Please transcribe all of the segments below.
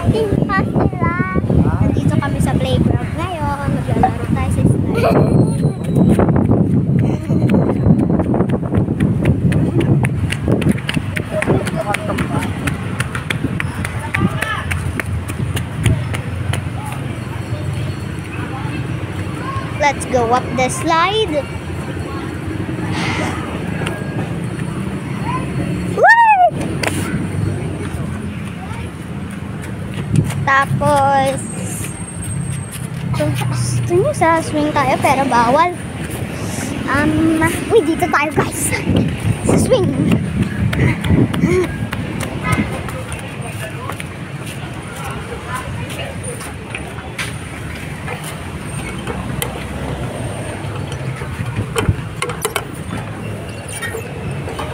Nandito kami sa playground ngayon. Maglalaro tayo sa slide. Let's go up the slide. Tapos, gusto nyo sa swing tayo pero bawal. Uy, dito tayo guys. Sa swing.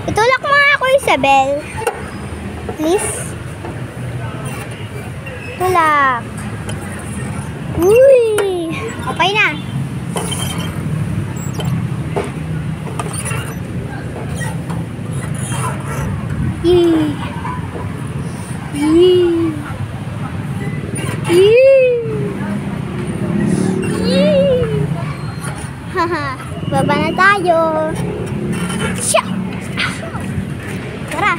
Itulak mo nga ako, Isabel. Please. Tulak. Uy! Okay na. Yee! Yee! Yee! Yee! Haha! Baba na tayo. Siya! Tara!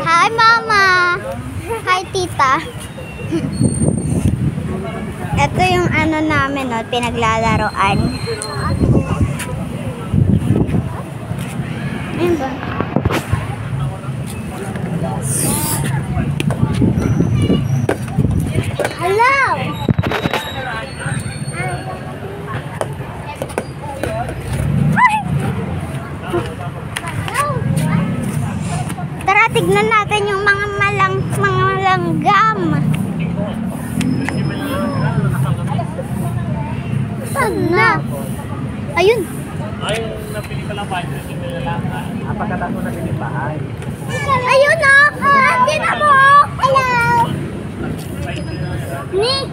Hi, Mama. Hi, Tita. Ito yung ano namin, no, pinaglalaroan. Ayun ba? Hello! Tara, tignan natin yung mga langgam. Saan na? Ayun. Ayun, napili ka lang ba? Pagkatapos na pinipahay. Ayun o! Tina mo! Hello! Ni!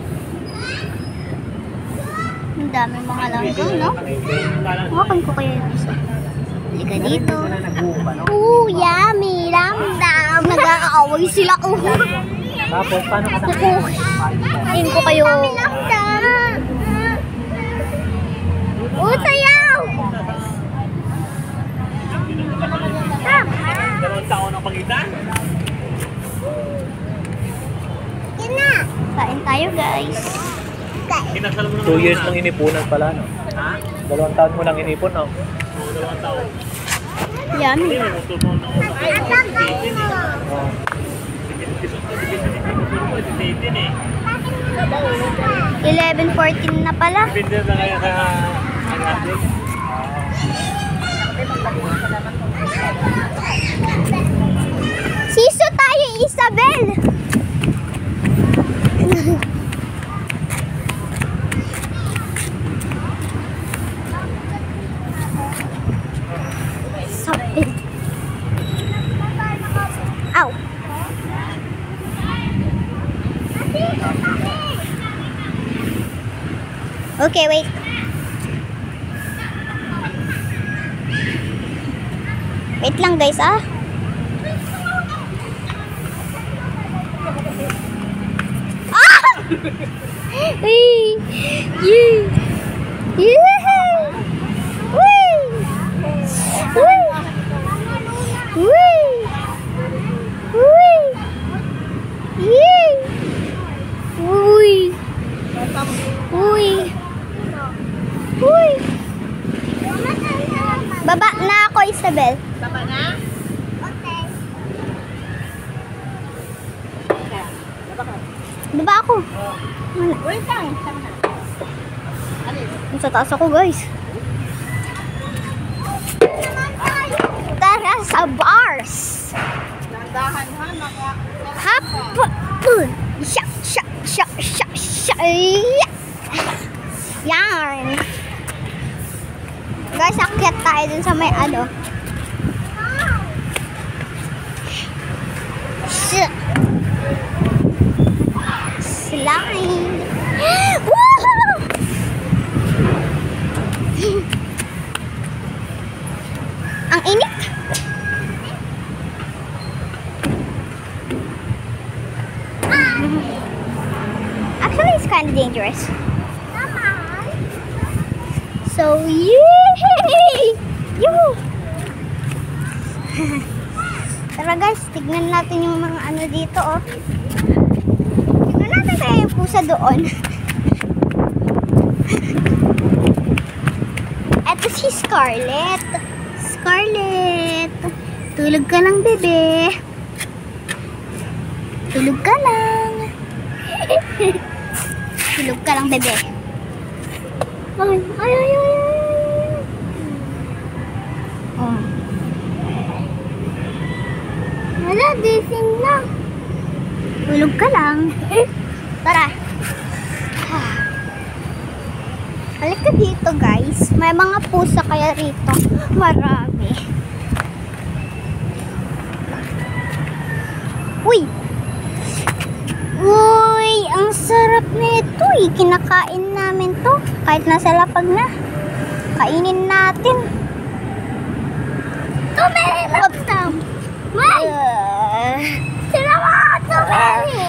Ang dami mga langgam, no? Hawakan ko kayo yung isa. Halika dito. Yummy! Lamdam! Nag-aaway sila. Tapos, paano ka Kukuhin ko kayo. Yummy! Lamdam! Sayaw! Dalawang taon ang pagitan? Yan na! Kain tayo, guys. Kinasal mo na 2 years nang inipunan pala, no? Ha? 2 taon mo lang inipon, no? Oo, 2 taon. Yummy. Uto mo na ako. Oh. 11:14 na pala. Depende na kaya sa atin. Siso tayo, Isabel! Sabit. Ow! Okay, wait. Wait lang, guys, ah. Wee! Yee! Yee! Wee! Wee! Wee! Wee! Yee! Wee! Wee! Wee! Baba na ako, Isabel. Baba na? Okay. Baba ako. Wait lang. Sa taas ako, guys. Tara sa bars. Nandahan ha, Hop! Sha, sha, sha, sha, sha. Yan. Guys, akyat tayo dun sa may ano. Slime. Woo! Ang init. Actually, it's kind of dangerous. So, yay! Yoo! Tara guys, tignan natin yung mga ano dito, oh. Tignan natin kaya yung pusa doon. Eto si Scarlett. Scarlett! Tulog ka lang, bebe. Tulog ka lang. Tulog ka lang, bebe. Ay, ay, ay, ay, ay. Oh. Wala, gising na. Tulog ka lang. Tara. Halika dito, guys. May mga pusa kaya rito. Marami. Uy! Uy! Ang sarap nito eh. Kinakain namin to. Kahit nasa lapag na. Kainin natin. Tumeri! May! Sila mga tumeri!